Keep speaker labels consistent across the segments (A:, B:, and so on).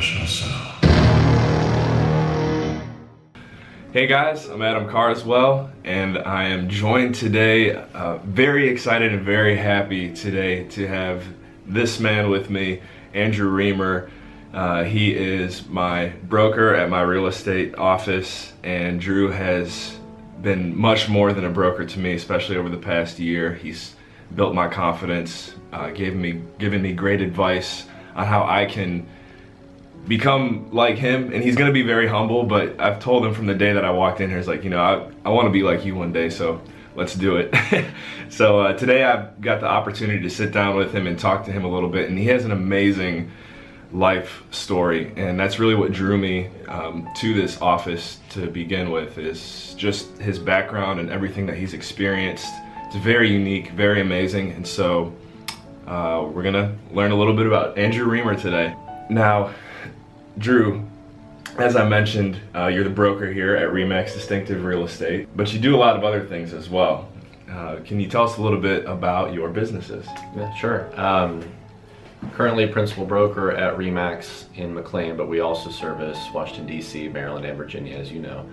A: inspirational sound.
B: Hey guys, I'm Adam Carswell, and I am joined today, very excited and very happy today to have this man with me, Andrew Reamer. He is my broker at my real estate office, and Drew has been much more than a broker to me, especially over the past year. He's built my confidence, given me great advice on how I can become like him, and he's gonna be very humble, but I've told him from the day that I walked in here, it's like, you know, I want to be like you one day, so let's do it. So today I've got the opportunity to sit down with him and talk to him a little bit, and he has an amazing life story, and that's really what drew me to this office to begin with, is just his background and everything that he's experienced. It's very unique, very amazing, and so we're gonna learn a little bit about Andrew Reamer today. Now, Drew, as I mentioned, you're the broker here at Remax Distinctive Real Estate, but you do a lot of other things as well. Can you tell us a little bit about your businesses?
C: Yeah, sure. Currently principal broker at Remax in McLean, but we also service Washington, D.C., Maryland, and Virginia, as you know.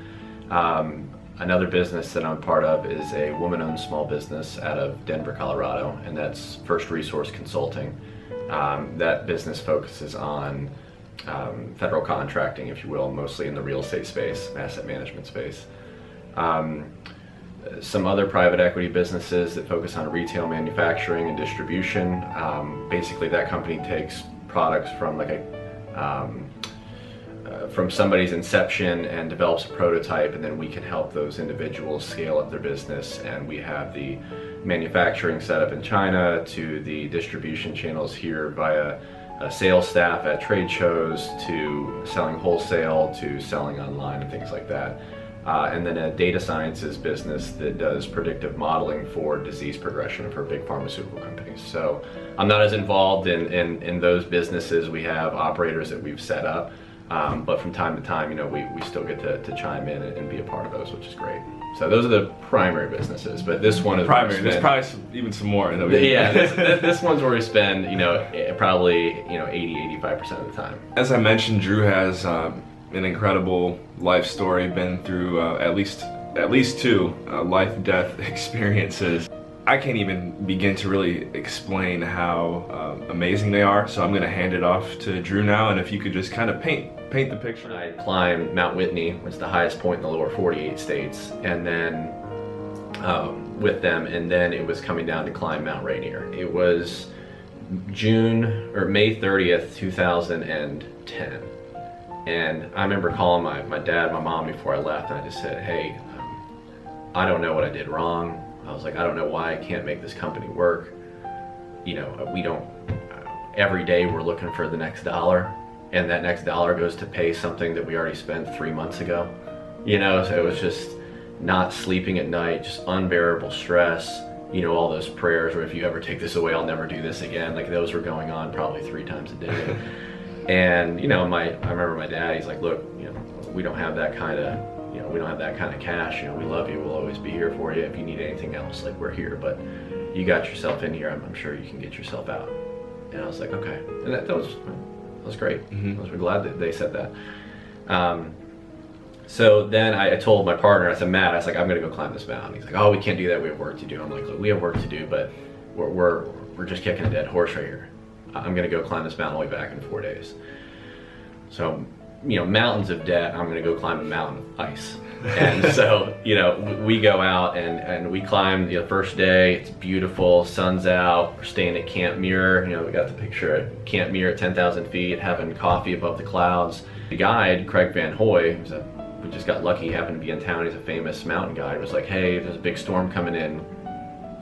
C: Another business that I'm part of is a woman-owned small business out of Denver, Colorado, and that's First Resource Consulting. That business focuses on federal contracting, if you will, mostly in the real estate space, asset management space. Some other private equity businesses that focus on retail manufacturing and distribution. Basically, that company takes products from like from somebody's inception and develops a prototype, and then we can help those individuals scale up their business. And we have the manufacturing setup in China to the distribution channels here via sales staff at trade shows, to selling wholesale, to selling online and things like that. And then a data sciences business that does predictive modeling for disease progression for big pharmaceutical companies. So I'm not as involved in those businesses. We have operators that we've set up, but from time to time, you know, we still get to chime in and be a part of those, which is great. So those are the primary businesses, but this one is
B: primary. There's probably even some more.
C: Yeah, this one's where we spend, you know, probably 80-85% of the time.
B: As I mentioned, Drew has an incredible life story. Been through at least two life-death experiences. I can't even begin to really explain how amazing they are. So I'm going to hand it off to Drew now, and if you could just kind of paint the picture.
C: I climbed Mount Whitney, which is the highest point in the lower 48 states, and then with them, and then it was coming down to climb Mount Rainier. It was May 30th, 2010, and I remember calling my dad, my mom before I left, and I just said, hey, I don't know what I did wrong. I was like, I don't know why I can't make this company work. You know, we don't, every day we're looking for the next dollar, and that next dollar goes to pay something that we already spent 3 months ago. You know, so it was just not sleeping at night, just unbearable stress. You know, all those prayers where if you ever take this away, I'll never do this again. Like, those were going on probably 3 times a day. And, you know, I remember my dad, he's like, look, you know, we don't have that kind of, you know, we don't have that kind of cash. You know, we love you. We'll always be here for you. If you need anything else, like, we're here. But you got yourself in here. I'm sure you can get yourself out. And I was like, okay. And that was great. I was glad that they said that. So then I told my partner, I said, Matt, I was like, I'm gonna go climb this mountain. He's like, oh, we can't do that. We have work to do. I'm like, look, we have work to do, but we're just kicking a dead horse right here. I'm gonna go climb this mountain all the way back in 4 days. So, you know, mountains of debt, I'm gonna go climb a mountain of ice. And so, you know, we go out and we climb the first day. It's beautiful, sun's out. We're staying at Camp Muir. You know, we got the picture at Camp Muir at 10,000 feet, having coffee above the clouds. The guide, Craig Van Hoy, we just got lucky, he happened to be in town. He's a famous mountain guide. Was like, hey, there's a big storm coming in.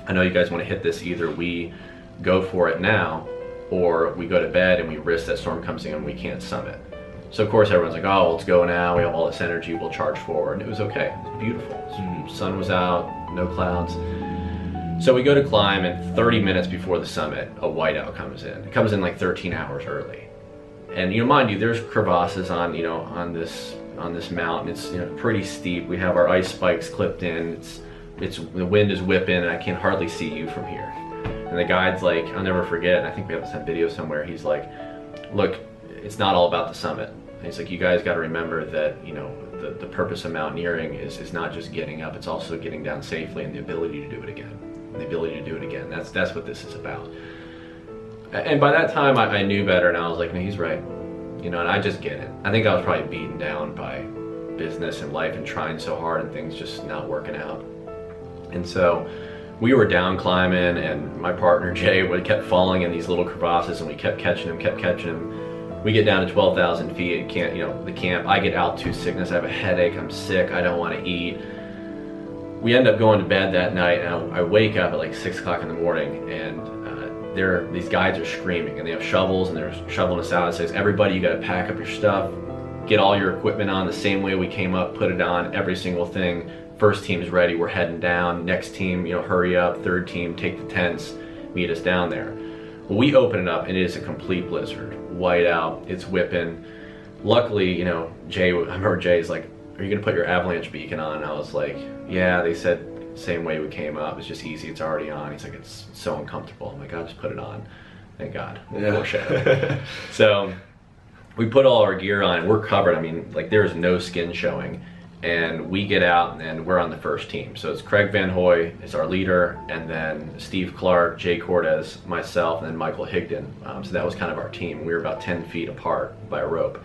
C: I know you guys want to hit this. Either we go for it now, or we go to bed and we risk that storm comes in and we can't summit. So of course everyone's like, oh, let's go now. We have all this energy. We'll charge forward. And it was okay. It was beautiful. Sun was out, no clouds. So we go to climb, and 30 minutes before the summit, a whiteout comes in. It comes in like 13 hours early. And you know, mind you, there's crevasses on, you know, on this mountain. It's, you know, pretty steep. We have our ice spikes clipped in. The wind is whipping, and I can hardly see you from here. And the guide's like, I'll never forget, and I think we have this on video somewhere. He's like, look, it's not all about the summit. And he's like, you guys got to remember that, you know, the purpose of mountaineering is not just getting up, it's also getting down safely and the ability to do it again. And the ability to do it again. That's what this is about. And by that time, I knew better, and I was like, no, he's right. You know, and I just get it. I think I was probably beaten down by business and life and trying so hard and things just not working out. And so we were down climbing, and my partner Jay would kept falling in these little crevasses, and we kept catching him. We get down to 12,000 feet and can't, you know, the camp. I get altitude sickness. I have a headache. I'm sick. I don't want to eat. We end up going to bed that night, and I wake up at like 6 o'clock in the morning, and these guides are screaming, and they have shovels, and they're shoveling us out. It says, everybody, you got to pack up your stuff, get all your equipment on the same way we came up, put it on, every single thing. First team's ready, we're heading down. Next team, you know, hurry up. Third team, take the tents, meet us down there. Well, we open it up, and it is a complete blizzard. White out, it's whipping. Luckily, you know, I remember Jay's like, are you gonna put your avalanche beacon on? And I was like, yeah, they said same way we came up, it's just easy, it's already on. He's like, it's so uncomfortable. I'm like, I'll just put it on. Thank God.
B: Yeah.
C: So we put all our gear on, and we're covered. I mean, like, there is no skin showing. And we get out, and we're on the first team. So it's Craig Van Hoy is our leader, and then Steve Clark, Jay Cortez, myself, and then Michael Higdon. So that was kind of our team. We were about 10 feet apart by a rope.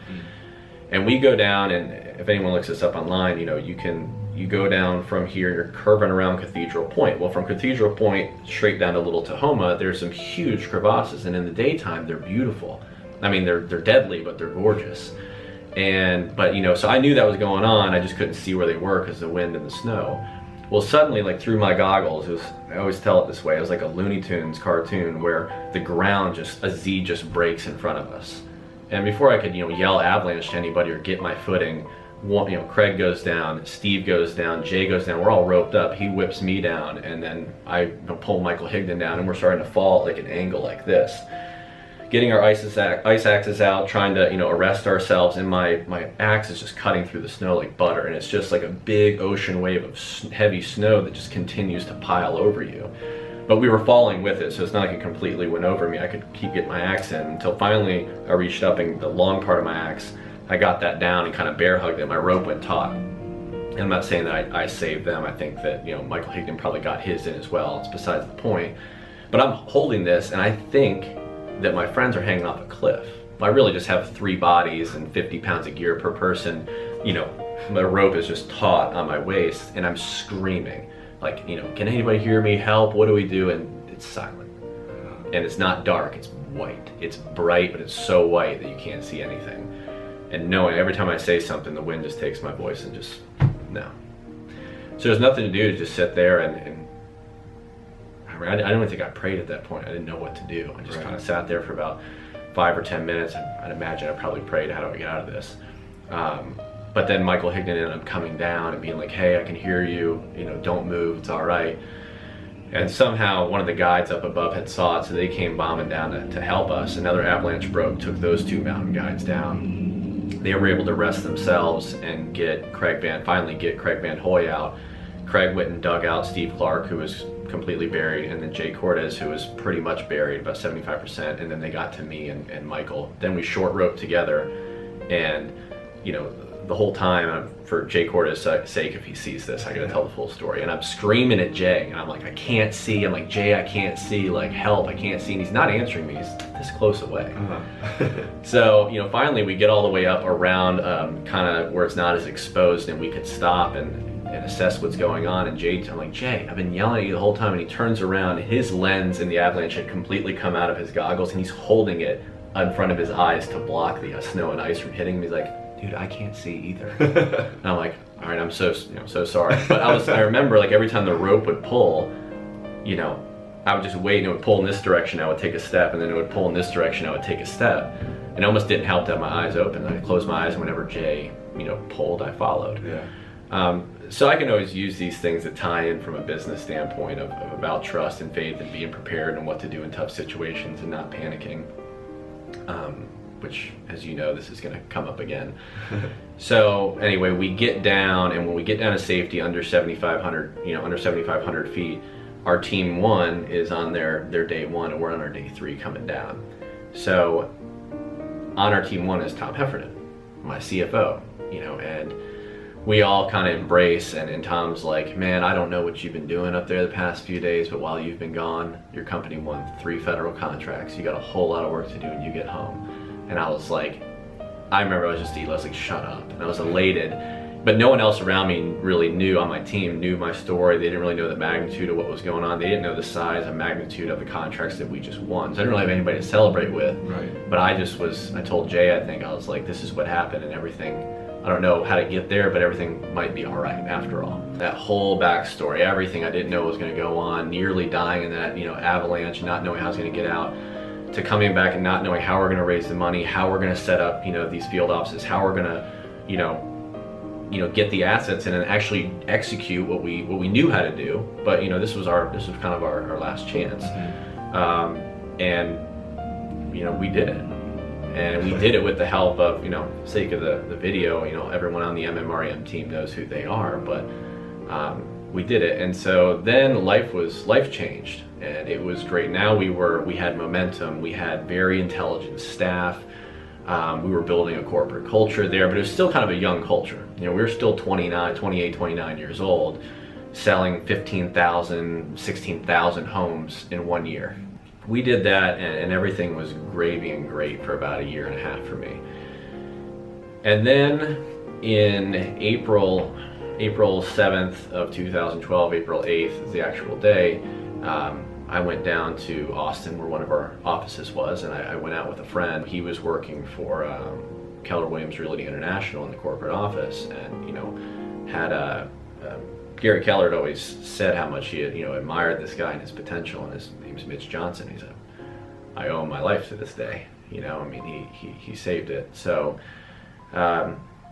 C: And we go down, and if anyone looks this up online, you know, you go down from here, you're curving around Cathedral Point. Well, from Cathedral Point straight down to Little Tahoma, there's some huge crevasses, and in the daytime, they're beautiful. I mean, they're deadly, but they're gorgeous. But you know, so I knew that was going on, I just couldn't see where they were because of the wind and the snow. Well, suddenly, like, through my goggles, I always tell it this way, it was like a Looney Tunes cartoon where the ground a Z just breaks in front of us. And before I could, you know, yell avalanche to anybody or get my footing, you know, Craig goes down, Steve goes down, Jay goes down, we're all roped up, he whips me down, and then I pull Michael Higdon down, and we're starting to fall at like an angle like this. Getting our ice axes out, trying to, you know, arrest ourselves, and my axe is just cutting through the snow like butter, and it's just like a big ocean wave of heavy snow that just continues to pile over you. But we were falling with it, so it's not like it completely went over me. I could keep getting my axe in until finally I reached up, and the long part of my axe, I got that down and kind of bear hugged it. My rope went taut. And I'm not saying that I saved them. I think that, you know, Michael Higdon probably got his in as well. It's besides the point. But I'm holding this, and I think that my friends are hanging off a cliff. I really just have 3 bodies and 50 pounds of gear per person. You know, my rope is just taut on my waist, and I'm screaming. Like, you know, can anybody hear me? Help, what do we do? And it's silent. And it's not dark, it's white. It's bright, but it's so white that you can't see anything. And knowing every time I say something, the wind just takes my voice and just, no. So there's nothing to do, to just sit there and I don't even think I prayed at that point. I didn't know what to do. I just kind of sat there for about 5 or 10 minutes. I'd imagine I probably prayed, how do I get out of this? But then Michael Higdon ended up coming down and being like, hey, I can hear you, you know, don't move, it's all right. And somehow one of the guides up above had saw it, so they came bombing down to help us. Another avalanche broke, took those 2 mountain guides down. They were able to rest themselves and finally get Craig Van Hoy out. Craig went and dug out Steve Clark, who was completely buried, and then Jay Cortez, who was pretty much buried, about 75%, and then they got to me and Michael. Then we short roped together, and, you know, the whole time, for Jay Cortez' sake, if he sees this, I gotta tell the full story. And I'm screaming at Jay, and I'm like, I can't see. I'm like, Jay, I can't see. Like, help, I can't see. And he's not answering me. He's this close away. So, you know, finally we get all the way up around kind of where it's not as exposed, and we could stop and assess what's going on. And I'm like, Jay, I've been yelling at you the whole time. And he turns around, and his lens in the avalanche had completely come out of his goggles, and he's holding it in front of his eyes to block the snow and ice from hitting him. He's like, dude, I can't see either. And I'm like, all right, I'm so sorry. But I remember, like, every time the rope would pull, you know, I would just wait, and it would pull in this direction, I would take a step, and then it would pull in this direction, I would take a step. And it almost didn't help to have my eyes open. I closed my eyes, and whenever Jay, you know, pulled, I followed.
B: Yeah.
C: So I can always use these things that tie in from a business standpoint of about trust and faith and being prepared and what to do in tough situations and not panicking. Which, as you know, this is going to come up again. So anyway, we get down, and when we get down to safety under 7,500, you know, under 7,500 feet, our team 1 is on their day 1, and we're on our day 3 coming down. So on our team one is Tom Heffernan, my CFO, you know, and we all kind of embrace, and Tom's like, man, I don't know what you've been doing up there the past few days, but while you've been gone, your company won 3 federal contracts. You got a whole lot of work to do when you get home. And I was like, I remember I was just like, shut up. And I was elated, but no one else around me really knew, on my team, knew my story. They didn't really know the magnitude of what was going on. They didn't know the size and magnitude of the contracts that we just won. So I didn't really have anybody to celebrate with.
B: Right.
C: But I told Jay, I think, I was like, this is what happened, and everything, I don't know how to get there, but everything might be all right after all. That whole backstory, everything I didn't know was going to go on, nearly dying in that, you know, avalanche, not knowing how I was going to get out, to coming back and not knowing how we're going to raise the money, how we're going to set up, you know, these field offices, how we're going to, you know, get the assets in and actually execute what we knew how to do. But, you know, this was kind of our last chance, and you know, we did it. And we did it with the help of, you know, sake of the video, you know, everyone on the MMREM team knows who they are, but we did it. And so then life changed, and it was great. Now we had momentum, we had very intelligent staff, we were building a corporate culture there, but it was still kind of a young culture. You know, we were still 28, 29 years old, selling 15,000, 16,000 homes in 1 year. We did that, and everything was gravy and great for about 1.5 years for me. And then in April 7th of 2012, April 8th is the actual day, I went down to Austin, where one of our offices was, and I went out with a friend. He was working for Keller Williams Realty International in the corporate office, and, you know, had Gary Keller had always said how much he had, you know, admired this guy and his potential, and his name's Mitch Johnson. He said, I owe him my life to this day. You know, I mean, he saved it. So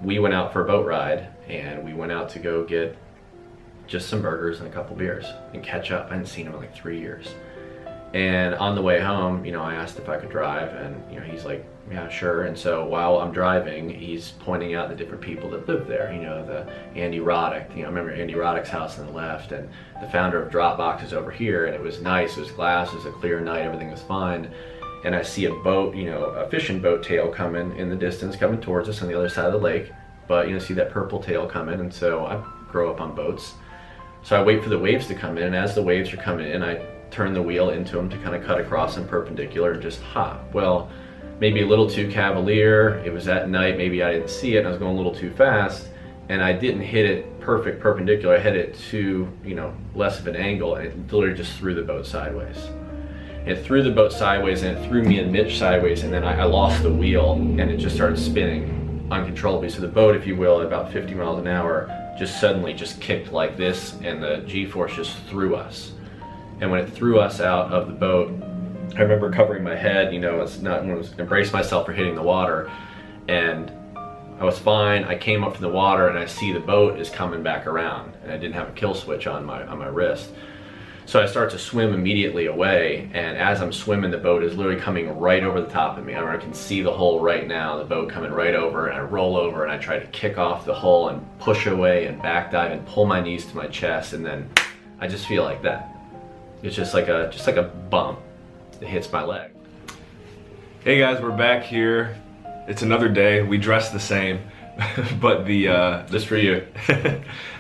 C: we went out for a boat ride, and we went out to go get just some burgers and a couple beers and catch up. I hadn't seen him in like 3 years. And on the way home, you know, I asked if I could drive, and, you know, he's like, yeah, sure. And so while I'm driving, he's pointing out the different people that live there. You know, the Andy Roddick, you know, I remember Andy Roddick's house on the left, and the founder of Dropbox is over here, and it was nice, it was glass, it was a clear night, everything was fine. And I see a boat, you know, a fishing boat tail coming in the distance, coming towards us on the other side of the lake. But, you know, see that purple tail coming, and so I grow up on boats. So I wait for the waves to come in, and as the waves are coming in, I turn the wheel into them to kind of cut across them perpendicular and just hop. Well, maybe a little too cavalier, it was at night, maybe I didn't see it, and I was going a little too fast, and I didn't hit it perfect perpendicular, I hit it too, you know, less of an angle, and it literally just threw the boat sideways. It threw the boat sideways, and it threw me and Mitch sideways, and then I lost the wheel, and it just started spinning uncontrollably. So the boat, if you will, at about 50 miles an hour, just suddenly just kicked like this, and the G-force just threw us. And when it threw us out of the boat, I remember covering my head, you know, embrace myself for hitting the water, and I was fine. I came up from the water, and I see the boat is coming back around, and I didn't have a kill switch on my wrist. So I start to swim immediately away, and as I'm swimming, the boat is literally coming right over the top of me. I can see the hull right now, the boat coming right over, and I roll over, and I try to kick off the hull and push away and back dive and pull my knees to my chest, and then I just feel like that. It's just like a bump that hits my leg.
B: Hey guys, we're back here. It's another day. We dress the same, but
C: This for you.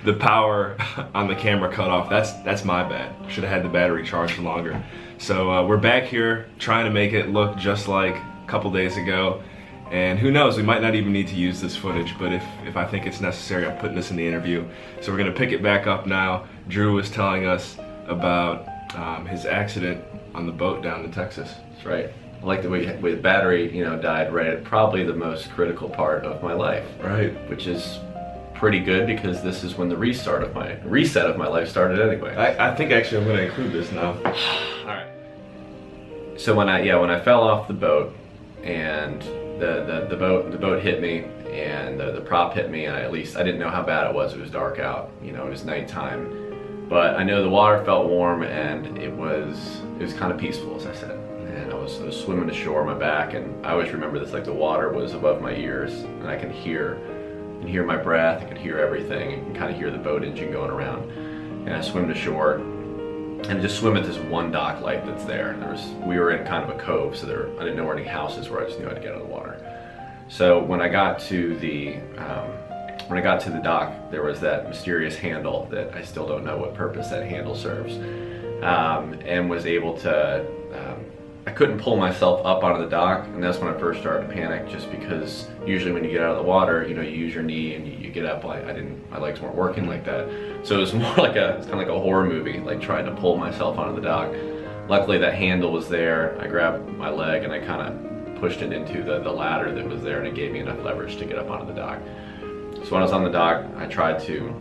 B: the power on the camera cut off. That's my bad. Should have had the battery charged longer. So we're back here trying to make it look just like a couple days ago. And who knows, we might not even need to use this footage, but if I think it's necessary, I'm putting this in the interview. So we're gonna pick it back up now. Drew was telling us about his accident on the boat down in Texas.
C: That's right. I like the way the battery, you know, died right at probably the most critical part of my life.
B: Right.
C: Which is pretty good, because this is when the reset of my life started anyway.
B: I think actually I'm gonna include this now.
C: Alright. So when I fell off the boat, and the boat hit me, and the prop hit me, and I didn't know how bad it was. It was dark out, you know, it was nighttime. But I know the water felt warm, and it was kind of peaceful, as I said. And I was swimming ashore on my back, and I always remember this, like the water was above my ears, and I can hear my breath, I could hear everything, and kind of hear the boat engine going around. And I swam to shore, and just swim at this one dock light that's there. We were in kind of a cove, so I didn't know where any houses were, I just knew I had to get out of the water. So when I got to the dock, there was that mysterious handle that I still don't know what purpose that handle serves, and was able to. I couldn't pull myself up onto the dock, and that's when I first started to panic. Just because usually when you get out of the water, you use your knee and you get up. My legs weren't working like that, so it was more like it's kind of like a horror movie, like trying to pull myself onto the dock. Luckily, that handle was there. I grabbed my leg and I kind of pushed it into the ladder that was there, and it gave me enough leverage to get up onto the dock. So when I was on the dock, I tried to.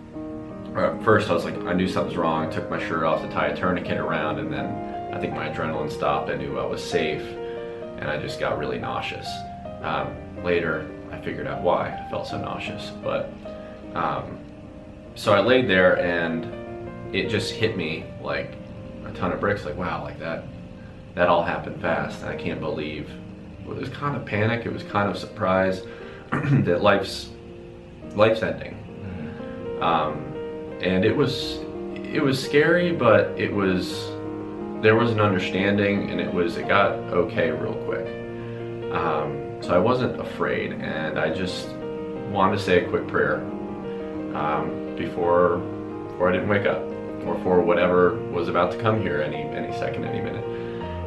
C: First, I was like, I knew something's wrong. Took my shirt off to tie a tourniquet around, and then I think my adrenaline stopped. I knew I was safe, and I just got really nauseous. Later, I figured out why I felt so nauseous. But so I laid there, and it just hit me like a ton of bricks. Like, wow, like that all happened fast. And I can't believe. It was kind of panic. It was kind of surprise that life's ending. And it was scary, but there was an understanding, and it got okay real quick. So I wasn't afraid, and I just wanted to say a quick prayer before I didn't wake up, or for whatever was about to come here any second, any minute.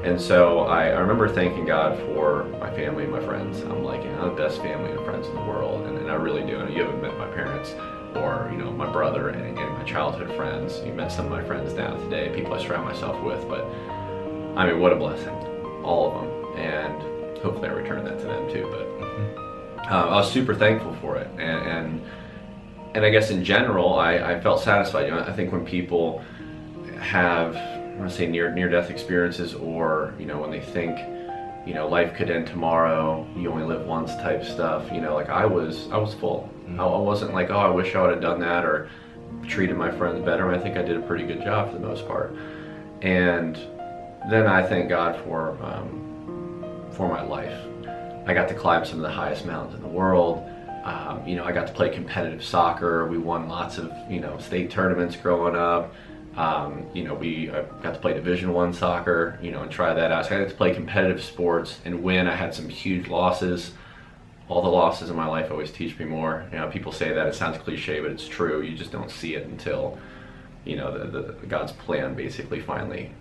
C: And so I remember thanking God for my family and my friends. I'm like, the best family and friends in the world, and I really do. And you haven't met my parents, or my brother and my childhood friends. You met some of my friends down today, people I surround myself with. But I mean, what a blessing, all of them, and hopefully I return that to them too. But I was super thankful for it, and I guess in general, I felt satisfied. I think when people have, I want to say, near-death experiences, or when they think life could end tomorrow, you only live once type stuff, like I was full. I wasn't like, oh, I wish I would have done that or treated my friends better. I think I did a pretty good job for the most part. And then I thank God for my life. I got to climb some of the highest mountains in the world. I got to play competitive soccer. We won lots of state tournaments growing up. I got to play Division I soccer, and try that out. So I got to play competitive sports and win. I had some huge losses. All the losses in my life always teach me more. People say that, it sounds cliche, but it's true. You just don't see it until, the God's plan basically finally,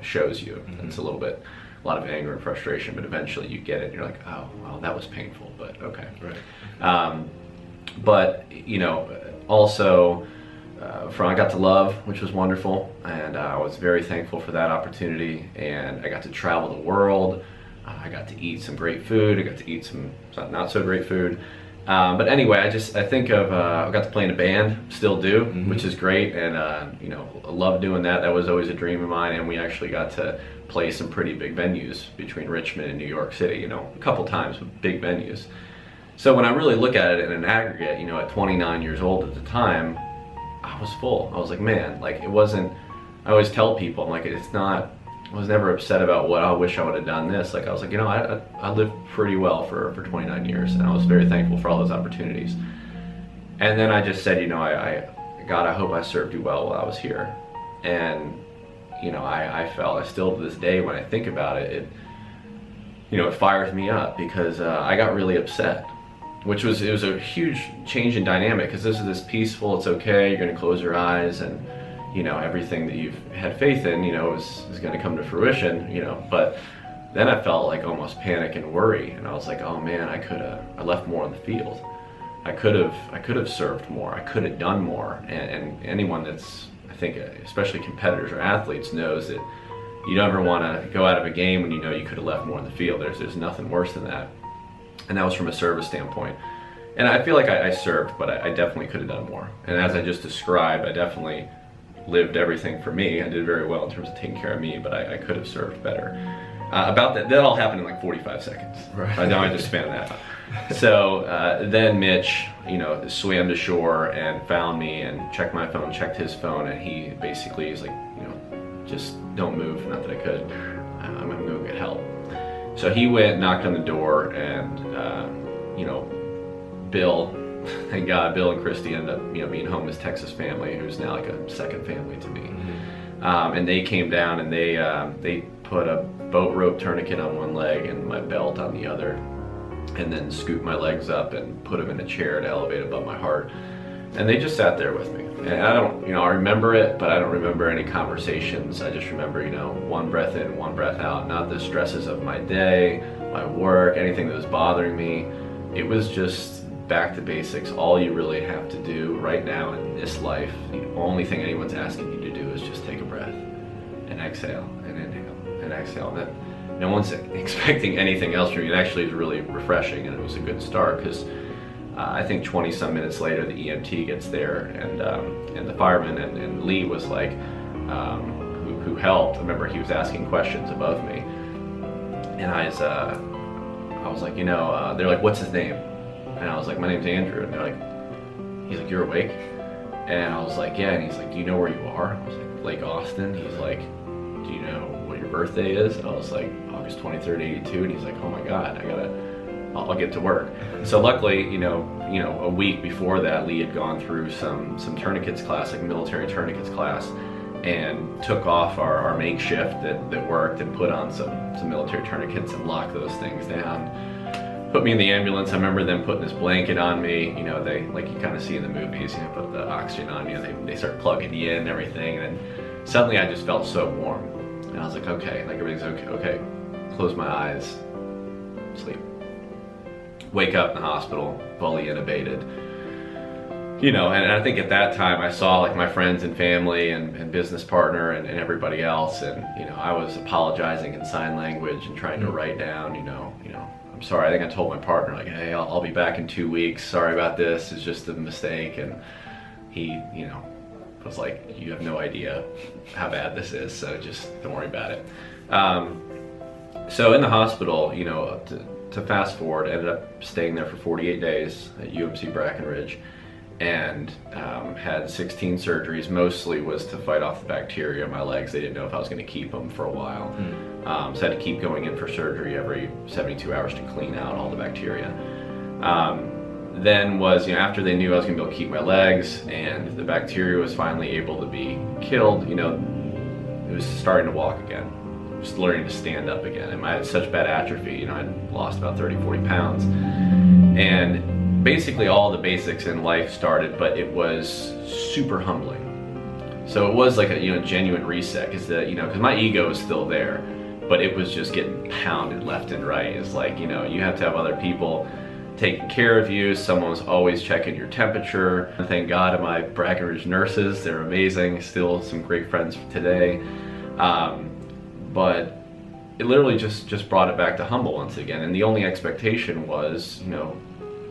C: shows you. Mm-hmm. It's a lot of anger and frustration, but eventually you get it and you're like, oh, well, that was painful, but okay. Right. But, also, I got to love, which was wonderful, and I was very thankful for that opportunity, and I got to travel the world. I got to eat some great food. I got to eat some not so great food. But anyway, I think of, I got to play in a band, still do, mm-hmm. which is great, and I love doing that. That was always a dream of mine, and we actually got to play some pretty big venues between Richmond and New York City, a couple times with big venues. So when I really look at it in an aggregate, at 29 years old at the time, I was full. I was like, man, like it wasn't, I always tell people, I'm like, I was never upset about what I wish I would have done this. Like I was like, I lived pretty well for 29 years, and I was very thankful for all those opportunities. And then I just said, God, I hope I served you well while I was here. And I still to this day, when I think about it, it fires me up, because I got really upset, it was a huge change in dynamic, because this is this peaceful, it's okay, you're gonna close your eyes, and everything that you've had faith in, is going to come to fruition, but then I felt like almost panic and worry, and I was like, oh man, I left more on the field. I could have served more. I could have done more. And anyone that's, I think, especially competitors or athletes, knows that you never want to go out of a game when you could have left more on the field. There's nothing worse than that. And that was from a service standpoint. And I feel like I served, but I definitely could have done more. And as I just described, I definitely lived everything for me. I did very well in terms of taking care of me, but I could have served better. About that all happened in like 45 seconds. Right. I know I just spanned that. So then Mitch, swam to shore and found me and checked my phone, checked his phone, and he basically is like, just don't move. Not that I could. I'm gonna go get help. So he went, knocked on the door, and Bill. Thank God, Bill and Christy ended up, being home as Texas family, who's now like a second family to me. Mm-hmm. And they came down and they put a boat rope tourniquet on one leg and my belt on the other, and then scoop my legs up and put them in a chair to elevate above my heart. And they just sat there with me. And I don't, I remember it, but I don't remember any conversations. I just remember, one breath in, one breath out, not the stresses of my day, my work, anything that was bothering me. It was just back to basics. All you really have to do right now in this life, the only thing anyone's asking you to do is just take a breath and exhale and inhale and exhale. And that, no one's expecting anything else from you. It actually is really refreshing, and it was a good start because I think 20 some minutes later the EMT gets there, and the fireman, and Lee was like, who helped. I remember he was asking questions above me, and I was like, they're like, what's his name? And I was like, my name's Andrew. And they're like, he's like, you're awake? And I was like, yeah. And he's like, do you know where you are? I was like, Lake Austin. He's like, do you know what your birthday is? And I was like, August 23rd, 82. And he's like, oh my God, I'll get to work. So luckily, a week before that, Lee had gone through some tourniquets class, like military tourniquets class, and took off our main shift that worked and put on some military tourniquets and locked those things down. Put me in the ambulance. I remember them putting this blanket on me. They, like you kind of see in the movies, put the oxygen on you. They start plugging you in and everything. And then suddenly I just felt so warm. And I was like, okay, like everything's okay. Okay, close my eyes, sleep. Wake up in the hospital, fully intubated. And I think at that time I saw like my friends and family and business partner and everybody else, and I was apologizing in sign language and trying to write down, I'm sorry. I think I told my partner, like, hey, I'll be back in 2 weeks. Sorry about this. It's just a mistake. And he, was like, you have no idea how bad this is, so just don't worry about it. So in the hospital, to fast forward, ended up staying there for 48 days at UMC Brackenridge, and had 16 surgeries. Mostly was to fight off the bacteria in my legs. They didn't know if I was going to keep them for a while. So I had to keep going in for surgery every 72 hours to clean out all the bacteria. Then was, after they knew I was going to be able to keep my legs and the bacteria was finally able to be killed, it was starting to walk again. Just learning to stand up again. And I had such bad atrophy, I'd lost about 30-40 pounds. And basically all the basics in life started, but it was super humbling. So it was like a genuine reset, because my ego is still there, but it was just getting pounded left and right. It's like, you have to have other people taking care of you. Someone was always checking your temperature. Thank God to my Brackenridge nurses. They're amazing. Still some great friends today. But it literally just brought it back to humble once again. And the only expectation was,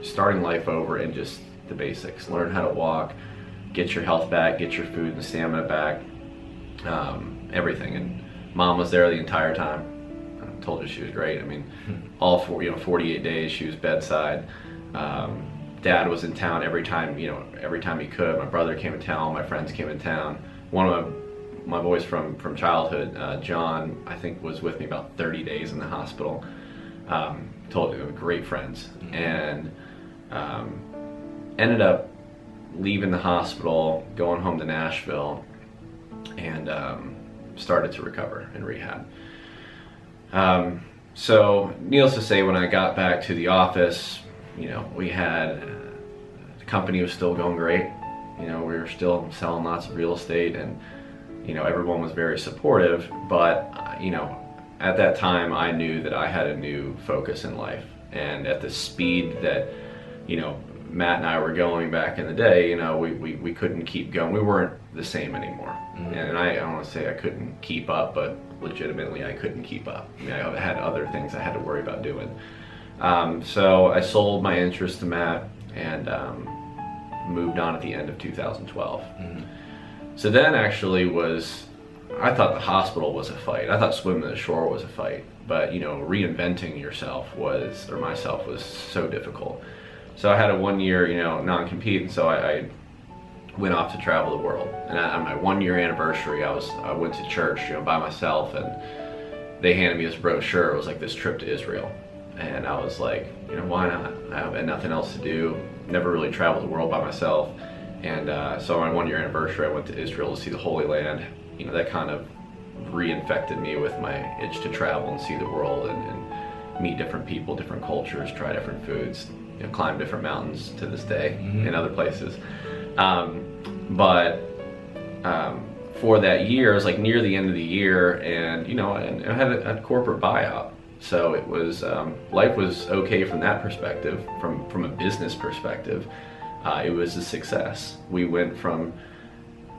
C: starting life over and just the basics. Learn how to walk, get your health back, get your food and stamina back, everything. And Mom was there the entire time. I told you she was great. I mean, all 48 days she was bedside. Dad was in town every time he could. My brother came in town, my friends came in town. One of my boys from childhood, John, I think was with me about 30 days in the hospital. Told you, great friends. And ended up leaving the hospital, going home to Nashville, and started to recover in rehab. So needless to say, when I got back to the office, we had, the company was still going great. We were still selling lots of real estate, and everyone was very supportive, but at that time I knew that I had a new focus in life. And at the speed that Matt and I were going back in the day, we couldn't keep going. We weren't the same anymore. And I don't want to say I couldn't keep up, but legitimately I couldn't keep up. I mean, I had other things I had to worry about doing. So I sold my interest to Matt and moved on at the end of 2012. So then actually I thought the hospital was a fight. I thought swimming the shore was a fight. But reinventing myself was so difficult. So I had a 1 year, non-compete, and so I went off to travel the world. And on my 1 year anniversary, I went to church, by myself, and they handed me this brochure. It was like this trip to Israel. And I was like, why not? I had nothing else to do. Never really traveled the world by myself. And so on my 1 year anniversary, I went to Israel to see the Holy Land. That kind of reinfected me with my itch to travel and see the world and meet different people, different cultures, try different foods, climb different mountains to this day in other places. But for that year, it was like near the end of the year, and I had a corporate buyout. So it was, life was okay from that perspective, from a business perspective. It was a success. We went from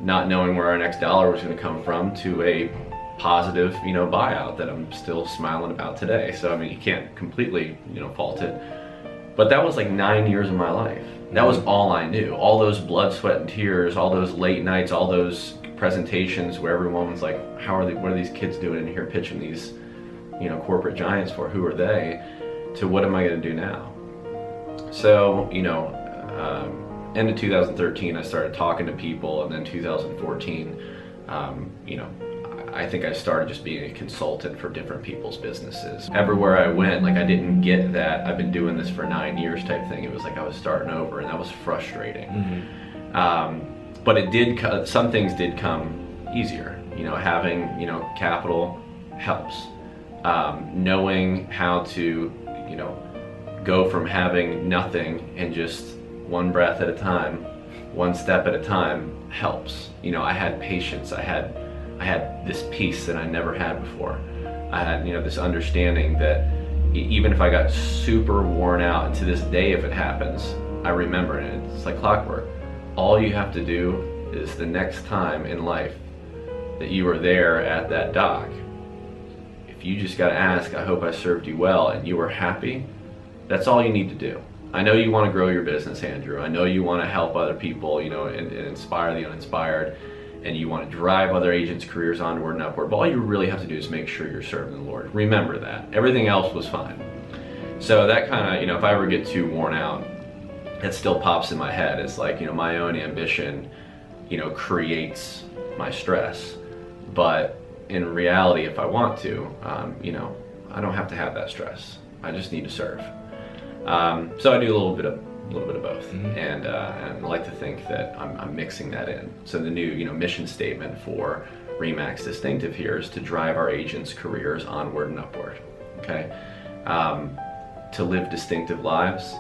C: not knowing where our next dollar was going to come from to a positive, buyout that I'm still smiling about today. So, I mean, you can't completely, fault it. But that was like 9 years of my life. That was all I knew. All those blood, sweat, and tears, all those late nights, all those presentations where everyone was like, what are these kids doing in here pitching these, corporate giants for? Who are they? To what am I going to do now? So, end of 2013, I started talking to people, and then 2014, I think I started just being a consultant for different people's businesses. Everywhere I went, like, I didn't get that I've been doing this for 9 years type thing. It was like I was starting over, and that was frustrating. But some things did come easier. Having, capital helps. Knowing how to, go from having nothing and just one breath at a time, one step at a time helps. I had patience. I had this peace that I never had before. I had, this understanding that even if I got super worn out, and to this day if it happens, I remember it. It's like clockwork. All you have to do is the next time in life that you are there at that dock, if you just got to ask, I hope I served you well, and you were happy, that's all you need to do. I know you want to grow your business, Andrew. I know you want to help other people, and inspire the uninspired, and you want to drive other agents' careers onward and upward. But all you really have to do is make sure you're serving the Lord. Remember that. Everything else was fine. So that kind of, if I ever get too worn out, it still pops in my head. It's like, my own ambition, creates my stress. But in reality, if I want to, I don't have to have that stress. I just need to serve. So I do a little bit of both, and I like to think that I'm mixing that in. So the new mission statement for RE/MAX Distinctive here is to drive our agents' careers onward and upward. Okay, to live distinctive lives.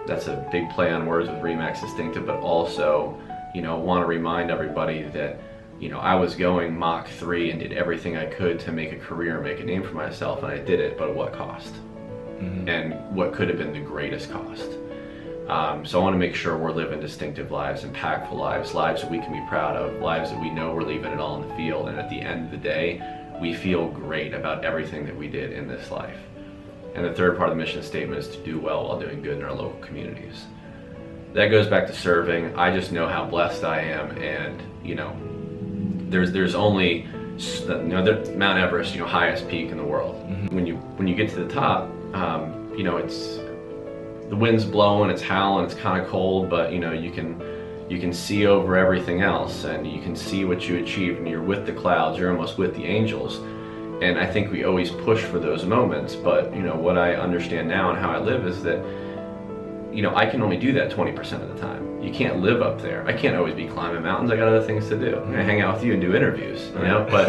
C: That's a big play on words with RE/MAX Distinctive, but also want to remind everybody that I was going Mach 3 and did everything I could to make a career, make a name for myself, and I did it, but at what cost? And what could have been the greatest cost? So I want to make sure we're living distinctive lives, impactful lives, lives that we can be proud of, lives that we know we're leaving it all in the field, and at the end of the day, we feel great about everything that we did in this life. And the third part of the mission statement is to do well while doing good in our local communities. That goes back to serving. I just know how blessed I am, and there's only Mount Everest, highest peak in the world. When you get to the top, it's the wind's blowing, it's howling, it's kind of cold, but you can see over everything else, and you can see what you achieved, and you're with the clouds, you're almost with the angels. And I think we always push for those moments, but what I understand now and how I live is that I can only do that 20% of the time. You can't live up there. I can't always be climbing mountains. I got other things to do. I hang out with you and do interviews, but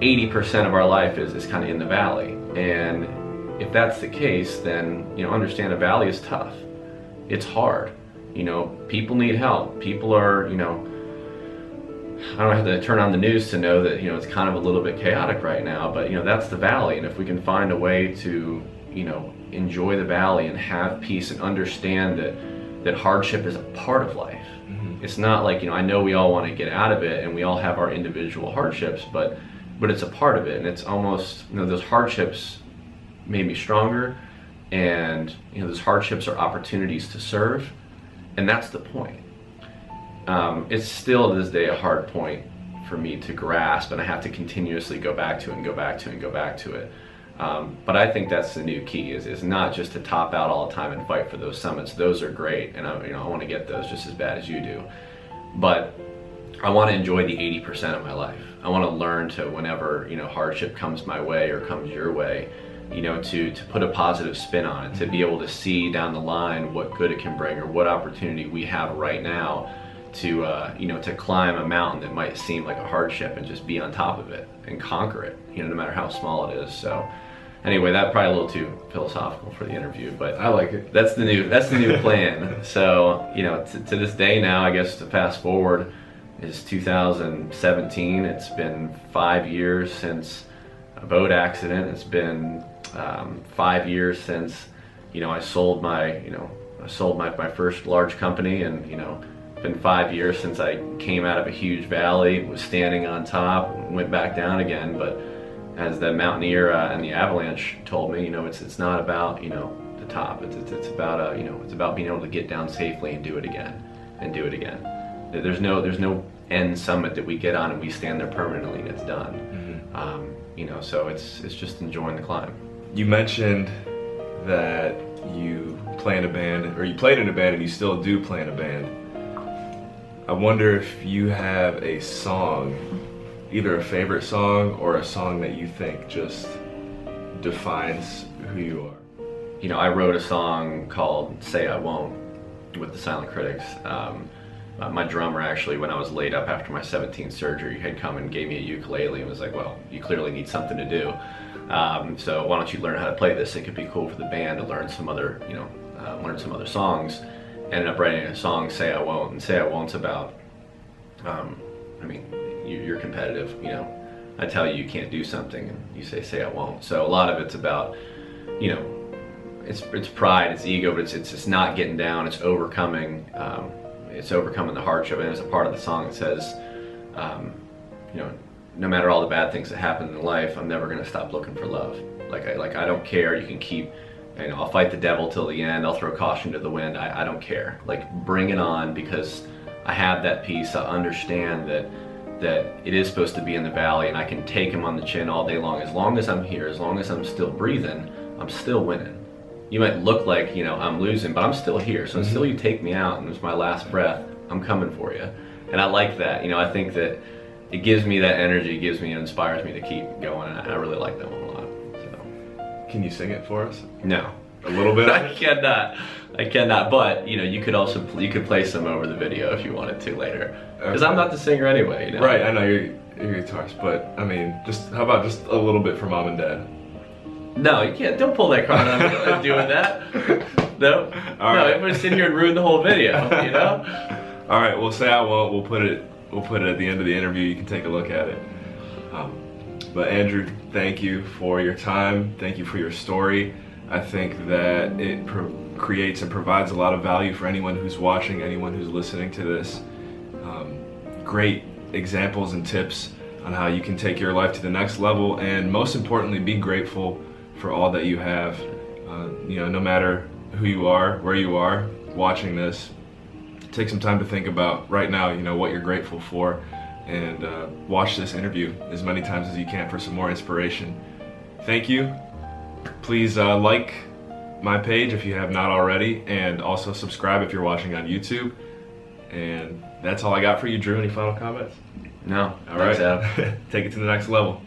C: 80% of our life is kind of in the valley. And if that's the case, then understand a valley is tough. It's hard. People need help. People are, I don't have to turn on the news to know that it's kind of a little bit chaotic right now, but that's the valley. And if we can find a way to enjoy the valley and have peace and understand that hardship is a part of life. It's not like I know we all want to get out of it, and we all have our individual hardships, but it's a part of it. And it's almost those hardships made me stronger, and those hardships are opportunities to serve, and that's the point. It's still to this day a hard point for me to grasp, and I have to continuously go back to it and go back to it and go back to it. But I think that's the new key, is not just to top out all the time and fight for those summits. Those are great, and I want to get those just as bad as you do. But I want to enjoy the 80% of my life. I want to learn to, whenever hardship comes my way or comes your way, to put a positive spin on it, to be able to see down the line what good it can bring, or what opportunity we have right now to to climb a mountain that might seem like a hardship, and just be on top of it and conquer it, no matter how small it is. So Anyway, that's probably a little too philosophical for the interview, but
B: I like it.
C: that's the new plan. So, you know, to this day now, I guess to fast forward, is 2017. It's been 5 years since a boat accident. It's been 5 years since, you know, I sold my first large company, and, you know, it's been 5 years since I came out of a huge valley, was standing on top, went back down again. But as the mountaineer and the avalanche told me, you know, it's not about, you know, the top. It's about you know, it's about being able to get down safely and do it again, and do it again. There's no end summit that we get on and we stand there permanently and it's done. Mm-hmm. You know, so it's just enjoying the climb.
B: You mentioned that you play in a band, or you played in a band, and you still do play in a band. I wonder if you have a song, either a favorite song or a song that you think just defines who you are.
C: You know, I wrote a song called Say I Won't with the Silent Critics. My drummer, actually, when I was laid up after my 17th surgery, had come and gave me a ukulele and was like, well, you clearly need something to do. So why don't you learn how to play this? It could be cool for the band to learn some other, you know, learn some other songs. Ended up writing a song, Say I Won't, and Say I Won't's about, I mean, you're competitive, you know. I tell you can't do something, and you say I won't. So a lot of it's about, you know, it's pride, it's ego, but it's just not getting down. It's overcoming the hardship. And there's a part of the song that says, you know, no matter all the bad things that happen in life, I'm never gonna stop looking for love. Like I don't care. You can keep, you know, I'll fight the devil till the end. I'll throw caution to the wind. I don't care. Like, bring it on, because I have that peace. I understand that it is supposed to be in the valley, and I can take him on the chin all day long. As long as I'm here, as long as I'm still breathing, I'm still winning. You might look like, you know, I'm losing, but I'm still here. So until you take me out and it's my last breath, I'm coming for you. And I like that. You know, I think that it gives me that energy, it inspires me to keep going. And I really like that one a lot. So.
B: Can you sing it for us?
C: No.
B: A little bit?
C: I cannot. But, you know, you could play some over the video if you wanted to later. Because I'm not the singer anyway, you know?
B: Right, I know you're a guitarist, but I mean, how about just a little bit for Mom and Dad?
C: No, you can't. Don't pull that card. I'm doing that. No.
B: All right.
C: I'm gonna sit here and ruin the whole video. You know.
B: All right. We'll say I won't. We'll put it at the end of the interview. You can take a look at it. But Andrew, thank you for your time. Thank you for your story. I think that it creates and provides a lot of value for anyone who's watching, anyone who's listening to this. Great examples and tips on how you can take your life to the next level, and most importantly, be grateful for all that you have. You know, no matter who you are, where you are watching this, take some time to think about right now, you know, what you're grateful for, and watch this interview as many times as you can for some more inspiration. Thank you. Please like my page if you have not already, and also subscribe if you're watching on YouTube. And that's all I got for you, Drew. Any final comments?
C: No.
B: All right. Take it to the next level.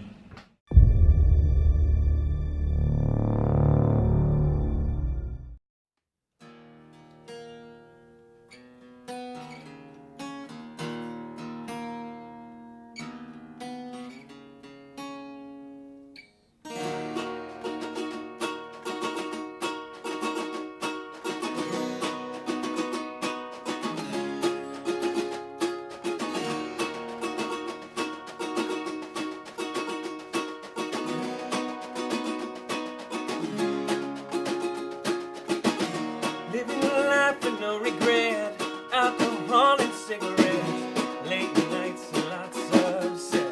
A: Living a life with no regret, alcohol and cigarettes, late nights and lots of sex.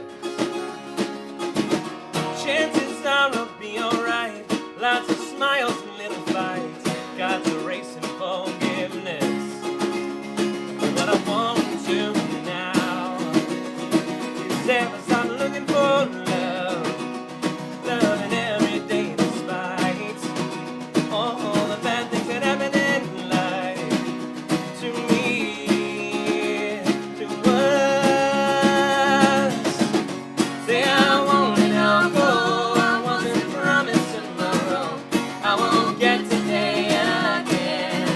A: Chances are I'll be alright, lots of smiles and little fights, God's erasing forgiveness. What I want to now is ever start looking for love, love in every day despite all the bad things that happen in life. To me, to us, say I won't and I'll go. I wasn't promised tomorrow. I won't get today again.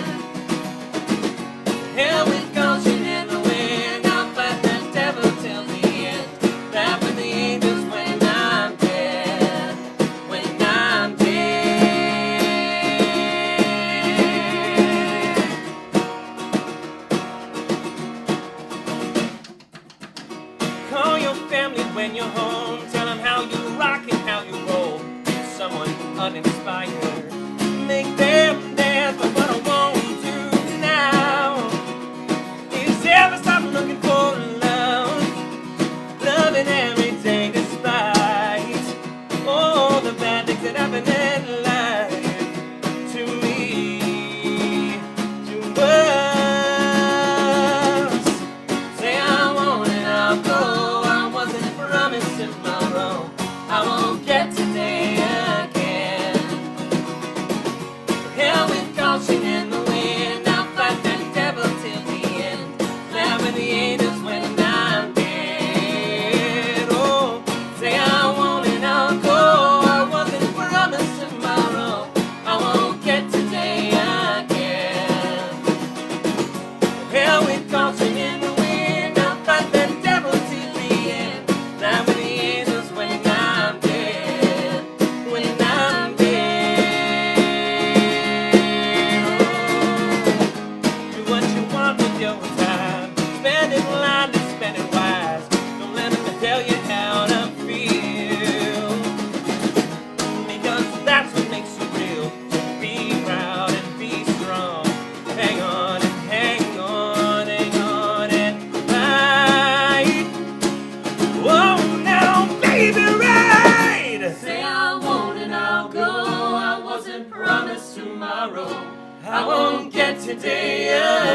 A: today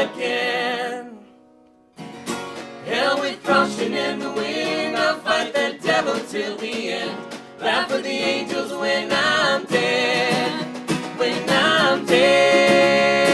A: again. Hell with caution and the wind, I'll fight that devil till the end. Laugh with the angels when I'm dead, when I'm dead.